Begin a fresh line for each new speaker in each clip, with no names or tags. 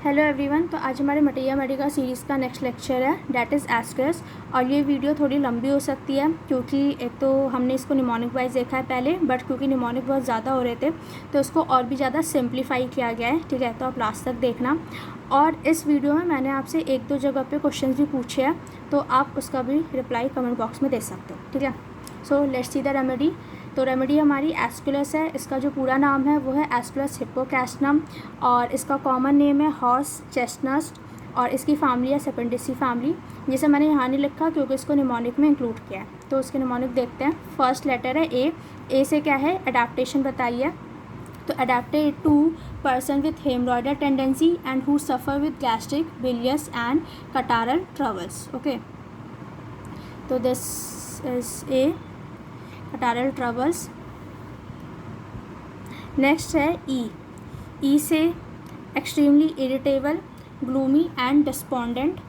Hello everyone. तो आज हमारे मटिया मेडिका सीरीज़ का नेक्स्ट लेक्चर है, डैट इज़ एस्कस। और ये वीडियो थोड़ी लंबी हो सकती है क्योंकि एक तो हमने इसको निमोनिक वाइज देखा है पहले, बट क्योंकि निमोनिक बहुत ज़्यादा हो रहे थे तो इसको और भी ज़्यादा सिंप्लीफाई किया गया है। ठीक है, तो आप लास्ट तक देखना। और इस वीडियो में मैंने आपसे एक दो जगह पे क्वेश्चन भी पूछे हैं, तो आप उसका भी रिप्लाई कमेंट बॉक्स में दे सकते हो। ठीक है, so let's see the remedy. तो रेमेडी हमारी एस्कुलस है। इसका जो पूरा नाम है वो है एस्कुलस हिप्पोकैस्टनम, और इसका कॉमन नेम है हॉर्स चेस्टनट, और इसकी फैमिली है सेपेंडेसी फैमिली, जिसे मैंने यहाँ नहीं लिखा क्योंकि इसको निमोनिक में इंक्लूड किया है। तो उसके निमोनिक देखते हैं। फर्स्ट लेटर है ए। ए से क्या है, अडेप्टेशन बताइए। तो adapted to person with haemorrhoidal tendency and who suffer with gastric bilious and catarrhal troubles. Okay, तो this is a, catarrhal troubles. Next है ई। ई से extremely irritable, gloomy and despondent.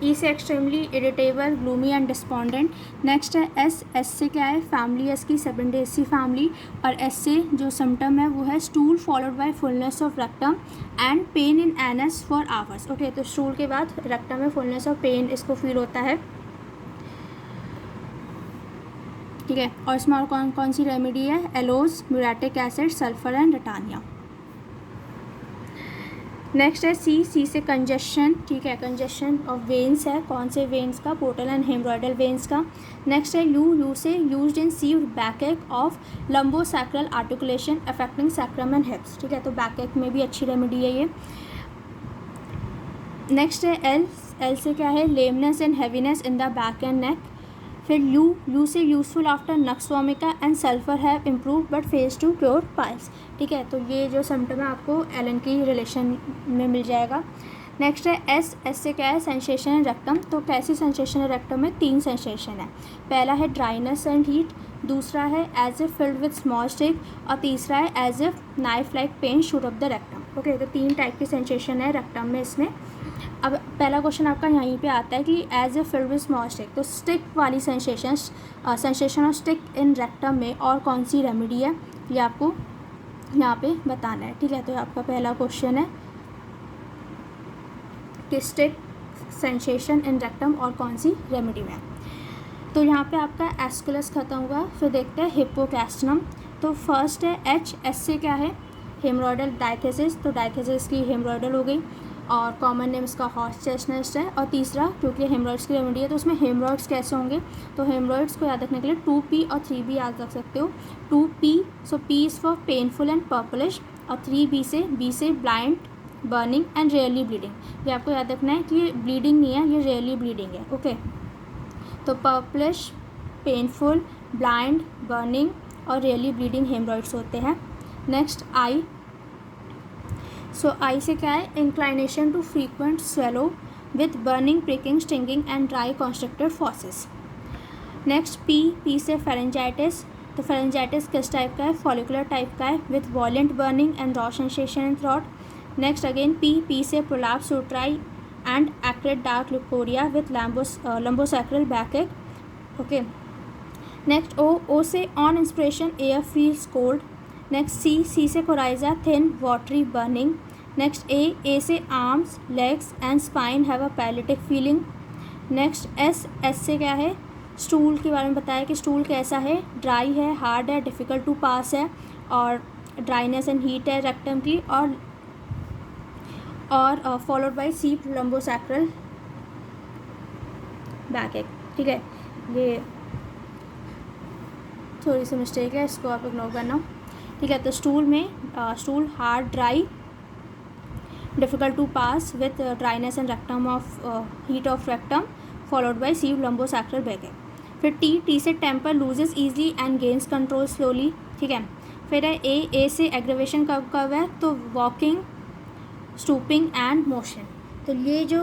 E से extremely irritable, gloomy and despondent. Next है S. S से क्या है, family S की सेपेंडेसी family, और एस से जो सिम्टम है वो है stool followed by fullness of rectum and pain in anus for hours. Okay, तो स्टूल के बाद रेक्टम में फुलनेस और पेन इसको फील होता है। ठीक है, और इसमें और कौन कौन सी रेमेडी है, aloes, muriatic acid, sulphur and ratanhia. Next है सी। सी से कंजेशन। ठीक है, कंजेशन ऑफ वेन्स है। कौन से वेन्स का, पोर्टल एंड हेमरॉयडल वेन्स का। नेक्स्ट है यू। यू से used in severe backache of lumbosacral articulation affecting sacrum and hips. ठीक है, तो बैकएक में भी अच्छी रेमेडी है ये। नेक्स्ट है एल। एल से क्या है, lameness and heaviness in the back and neck. फिर यू। यू से useful after nux vomica and sulphur have improve but fails to cure piles. ठीक है, तो ये जो सिम्टम है आपको एलन की रिलेशन में मिल जाएगा। नेक्स्ट है एस। एस से क्या है, सेंसेशन इन रेक्टम। तो कैसी सेंसेशन है रेक्टम में, तीन सेंसेशन है। पहला है ड्राइनेस एंड हीट, दूसरा है as if filled with small stick, और तीसरा है as if knife like pain shoot up the rectum. Okay, तो तीन टाइप की सेंसेशन है रेक्टम में इसमें। अब पहला क्वेश्चन आपका यहीं पे आता है कि as a filled with small stick, तो स्टिक वाली sensation of stick in rectum में और कौन सी रेमेडी है, ये आपको यहाँ पे बताना है। ठीक है, तो आपका पहला क्वेश्चन है कि स्टिक सेंसेशन इन रेक्टम और कौन सी रेमेडी में। तो यहाँ पे आपका एस्कुलस खत्म हुआ। फिर देखते हैं हिप्पोकैस्टनम। तो फर्स्ट है एच। एच से क्या है, हेमरॉयडल डायथेसिस। तो डायथेसिस की हेमरॉयडल हो गई, और कॉमन नेम इसका हॉर्स चेस्टनट है। और तीसरा, क्योंकि हेमरॉइड्स की रेमेडी है तो उसमें हेमरॉइड्स कैसे होंगे, तो हेमरॉइड्स को याद रखने के लिए 2P और 3B याद रख सकते हो। 2P, so P is for painful and purplish, और 3B से, B से blind, burning and rarely bleeding. ये आपको याद रखना है कि ये ब्लीडिंग नहीं है, ये रेयरली ब्लीडिंग है। ओके, तो पर्पलिश, पेनफुल, ब्लाइंड, बर्निंग और रेयरली ब्लीडिंग हेमरॉइड्स होते हैं। Next I. सो आई से क्या है, inclination to frequent swallow with burning, pricking, stinging and dry constructed faeces. Next P. P से फेरेंजाइटिस। तो फेरेंजाइटिस किस टाइप का है, फॉलिकुलर टाइप का है with violent burning and raw sensation in throat. Next again P. P से prolapse uteri and एक्रेट dark leucorrhoea with lumbosacral backache. Okay, next O. O से on inspiration air feels cold. Next C. C से coryza, thin watery burning. Next A. A से arms, legs and spine have a paralytic feeling. Next S. S से क्या है, stool के बारे में बताया कि स्टूल कैसा है, ड्राई है, हार्ड है, डिफ़िकल्ट टू पास है, और ड्राइनेस एंड हीट है रेक्टम की, और फॉलोड बाय सीप लंबोसैक्रल बैकएक। ठीक है, ये थोड़ी सी मिस्टेक है, इसको आप इग्नोर करना। ठीक है, तो स्टूल में stool hard, dry, difficult to pass with dryness and rectum of heat of rectum followed by severe lumbosacral backache. फिर टी। टी से temper loses easily and gains control slowly. ठीक है, फिर है ए। ए से एग्रेवेशन कब कब है, तो वॉकिंग, स्टूपिंग एंड मोशन। तो ये जो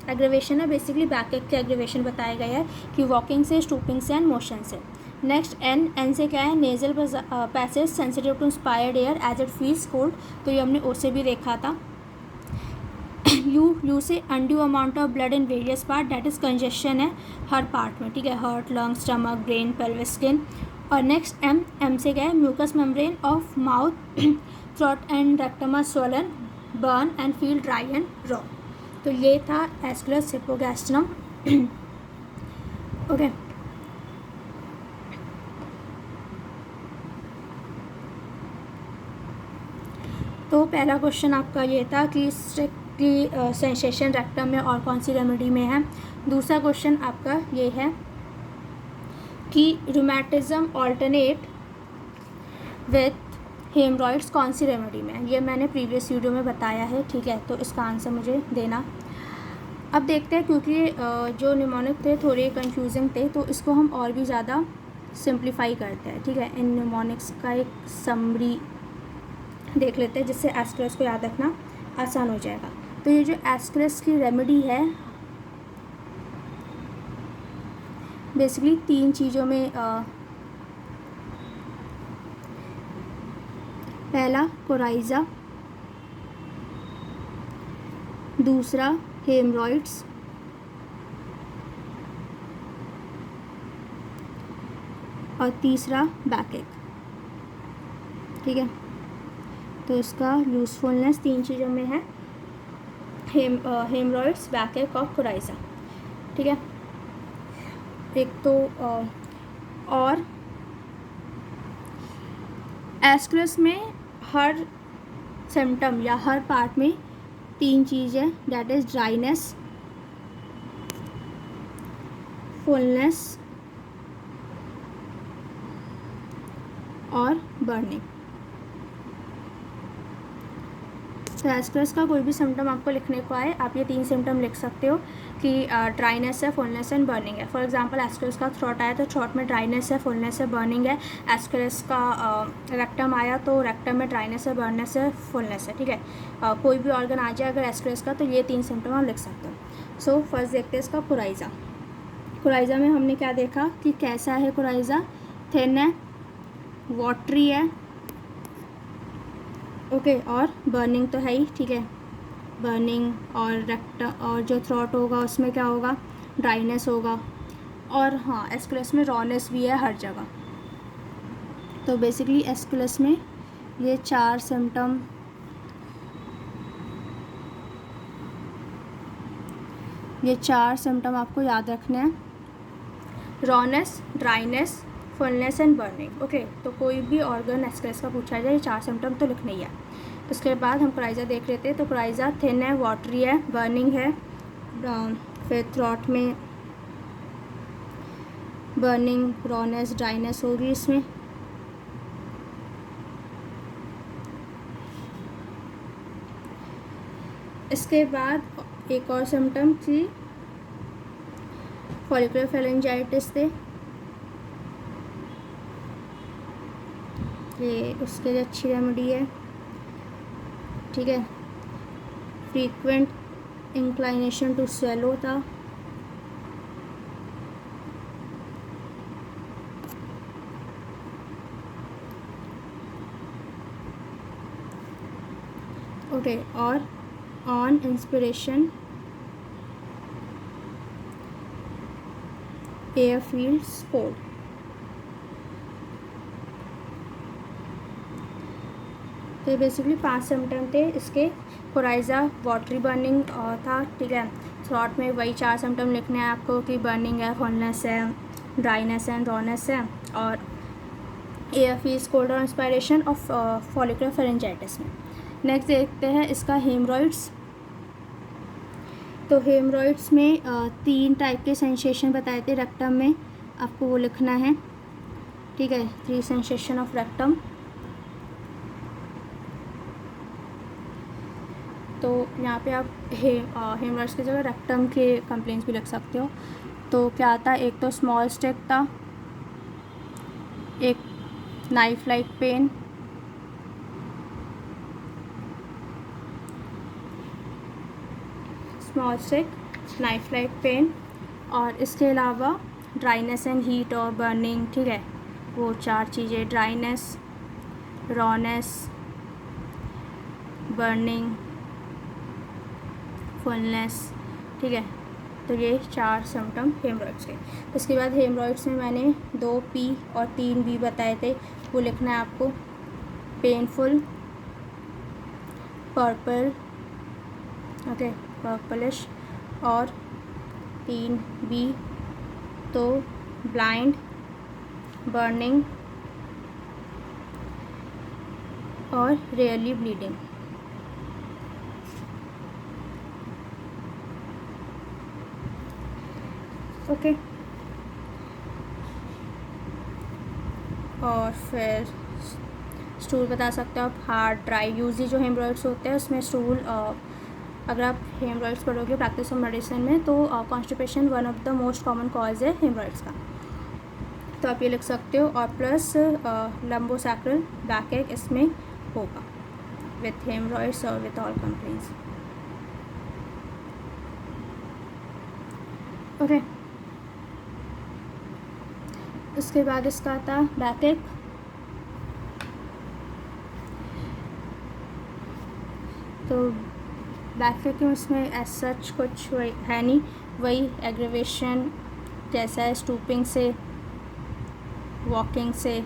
एग्रेवेशन है बेसिकली बैकएक के एग्रेवेशन बताया गया है कि वॉकिंग से, स्टूपिंग से एंड मोशन से। Next N. एन से क्या है, nasal passage sensitive to inspired air as it feels cold. तो ये हमने ओ से भी देखा था। यू से undue amount of blood in various part, that is congestion है हर पार्ट में, ठीक है, heart, lung, stomach, brain, pelvis, skin. और नेक्स्ट एम से क्या है, mucous membrane of mouth, throat and rectum are swollen, burn and feel dry and raw. तो ये था एस्कुलस हिपोगैस्ट्रम। ओके, तो पहला क्वेश्चन आपका ये था कि सेंसेशन रेक्टम में और कौन सी रेमेडी में है। दूसरा क्वेश्चन आपका ये है कि रूमेटिज्म ऑल्टरनेट विथ हेमरॉइड्स कौन सी रेमेडी में है। ये मैंने प्रीवियस वीडियो में बताया है, ठीक है, तो इसका आंसर मुझे देना। अब देखते हैं, क्योंकि जो निमोनिक थे थोड़े कंफ्यूजिंग थे, तो इसको हम और भी ज़्यादा सिंप्लीफाई करते हैं, ठीक है। इन निमोनिक्स का एक समरी देख लेते हैं जिससे एस्कुलस को याद रखना आसान हो जाएगा। तो ये जो एस्कुलस की रेमेडी है बेसिकली 3 चीज़ों में, पहला कोराइज़ा, दूसरा हेमरॉइड्स, और तीसरा बैकएक, ठीक है। तो इसका यूज़फुलनेस 3 चीज़ों में है, हेमरॉइड्स, बैकएक और कोराइज़ा, ठीक है। एक तो और एस्कुलस में हर सिम्टम या हर पार्ट में 3 चीज़ें, दैट इज़ ड्राइनेस, फुलनेस और बर्निंग। तो एस्कुलस का कोई भी सिम्टम आपको लिखने को आए, आप ये 3 सिम्टम लिख सकते हो कि ड्राइनेस है, फुलनेस एंड बर्निंग है। फॉर एग्जांपल एस्कुलस का थ्रोट आया तो थ्रोट में ड्राइनेस है, फुलनेस है, बर्निंग है। एस्कुलस का रेक्टम आया तो रेक्टम में ड्राइनेस है, बर्ननेस है, फुलनेस है, ठीक है। कोई भी ऑर्गन आ जाए अगर एस्कुलस का, तो ये 3 सिम्टम आप लिख सकते हो। सो फर्स्ट देखते हैं इसका कोराइज़ा। कोराइज़ा में हमने क्या देखा कि कैसा है कोराइज़ा, थिन है, वाटरी है, ओके, और बर्निंग तो है ही, ठीक है। बर्निंग और जो थ्रोट होगा उसमें क्या होगा, ड्राइनेस होगा। और हाँ, एस्कुलस में रॉनेस भी है हर जगह। तो बेसिकली एस्कुलस में ये 4 सिम्टम, आपको याद रखने हैं, rawness, dryness, fullness and burning, okay. तो कोई भी ऑर्गन एस्कुलस का पूछा जाए, ये 4 सिम्टम तो लिखने ही है। उसके बाद हम कोराइज़ा देख लेते हैं। तो कोराइज़ा थिन है, वाटरी है, बर्निंग है, फिर थ्रोट में बर्निंग, रॉनेस, ड्राइनेस होगी इसमें। इसके बाद एक और सिम्टम थी फॉलिकुलर फेरेंजाइटिस थे, ये उसके लिए अच्छी रेमेडी है, ठीक है। फ्रीक्वेंट इंक्लाइनेशन टू स्वेलो था, ओके। और on inspiration air fields cold. तो बेसिकली 5 सिम्टम थे इसके। कोराइज़ा वाटरी, बर्निंग था, ठीक है। थ्रोट में वही 4 सिम्टम लिखने हैं आपको कि बर्निंग है, फुलनेस है, ड्राइनेस है, रॉनेस है, और एयर फील्स कोल्ड और इंस्पायरेशन ऑफ फॉलिकुलर फेरेंजाइटिस में। नेक्स्ट देखते हैं इसका हेमरॉइड्स। तो हेमरॉइड्स में 3 टाइप के सेंसेशन बताए थे रेक्टम में, आपको वो लिखना है, ठीक है। 3 सेंसेशन ऑफ रेक्टम। तो यहाँ पे आप हेमरॉइड्स की जगह रेक्टम के कंप्लेंट्स भी लिख सकते हो। तो क्या आता है, एक तो स्मॉल स्टिक था, एक knife like pain, small stick, knife like pain, और इसके अलावा ड्राइनेस एंड हीट और बर्निंग, ठीक है। वो 4 चीज़ें, ड्राइनेस, रॉनेस, बर्निंग, फुलनेस, ठीक है। तो ये 4 सिम्टम हेमरॉइड्स के। उसके बाद हेमरॉइड्स में मैंने 2 P और 3 B बताए थे, वो लिखना है आपको। पेनफुल, पर्पल, ओके, पर्पलिश, और 3 B तो ब्लाइंड, बर्निंग और रेयरली ब्लीडिंग। ओके, और फिर स्टूल बता सकते हो आप, हार्ड, ड्राई। यूजली जो हेमरॉइड्स होते हैं उसमें स्टूल, अगर आप हेमरॉइड्स पढ़ोगे प्रैक्टिस ऑफ मेडिसिन में तो constipation one of the most common cause है हेमरॉइड्स का, तो आप ये लिख सकते हो। और प्लस लंबोसैक्रल बैक एक इसमें होगा विथ हेमरॉइड्स और विथ ऑल कंप्लेंट्स। ओके, उसके बाद इसका आता बैक एक। तो बैक एक में इसमें एज सच कुछ है नहीं, वही एग्रेवेशन जैसा है, स्टूपिंग से, वॉकिंग से,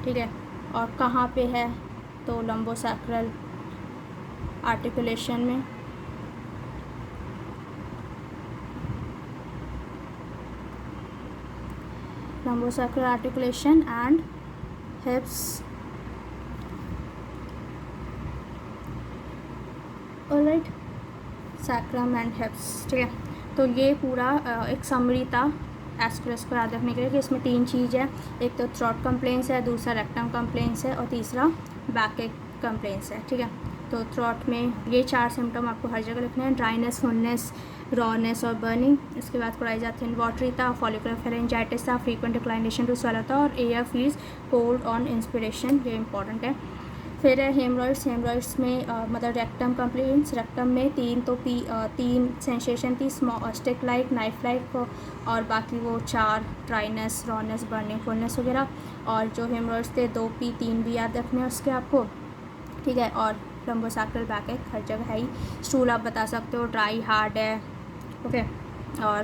ठीक है। और कहाँ पे है, तो लंबोसैक्रल आर्टिकुलेशन में, lumbosacral articulation and hips, all right, sacrum and hips, ठीक है। तो ये पूरा एक समरी था एस्कुलस को याद रखने के लिए कि इसमें 3 चीज़ है, एक तो थ्रोट कंप्लेंट्स है, दूसरा रेक्टम कंप्लेंट्स है और तीसरा बैक एक कंप्लेंट्स है, ठीक है। तो थ्रोट में ये 4 सिम्टम आपको हर जगह लिखने हैं, ड्राइनेस, फुलनेस, रॉनेस और बर्निंग। इसके बाद कोराइजा थिन वाटरी था, फॉलिकुलर फेरेंजाइटिस था, फ्रीक्वेंट डिक्लाइनेशन टू स्वेलो था और air feels cold on inspiration, ये इंपॉर्टेंट है। फिर है हेमरॉइड्स, हेमरॉइड्स में मतलब रेक्टम कंप्लेंट्स, रेक्टम में 3 तो 3 सेंसेशन थी, स्टिक लाइक, नाइफ लाइक, और बाकी वो 4 ड्राइनेस, रॉनेस, बर्निंग, फुलनेस वगैरह। और जो हेमरॉइड्स थे 2 P 3 B याद रखने हैं उसके आपको, ठीक है। और लंबोसैक्रल बैक एक हर जगह है ही। स्टूल आप बता सकते हो ड्राई, हार्ड है, ओके। और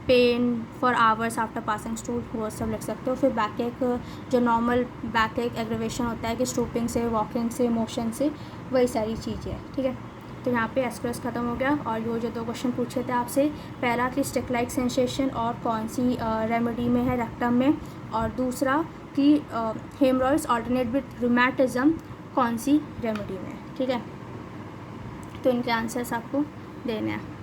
pain for hours after passing stool, वो सब लिख सकते हो। फिर बैक एक, जो नॉर्मल बैक एक एग्रेवेशन होता है कि स्टूपिंग से, वॉकिंग से, मोशन से, वही सारी चीज़ें हैं, ठीक है। तो यहाँ पे एस्कुलस ख़त्म हो गया। और वो जो 2 क्वेश्चन पूछे थे आपसे, पहला कि स्टिक लाइक सेंसेशन और कौन सी रेमेडी में है, रेक्टम में, और दूसरा कि हेमरॉइड्स ऑल्टरनेट विथ रूमेटिज्म कौन सी रेमेडी में है, ठीक है। तो इनके आंसर्स आपको देने हैं।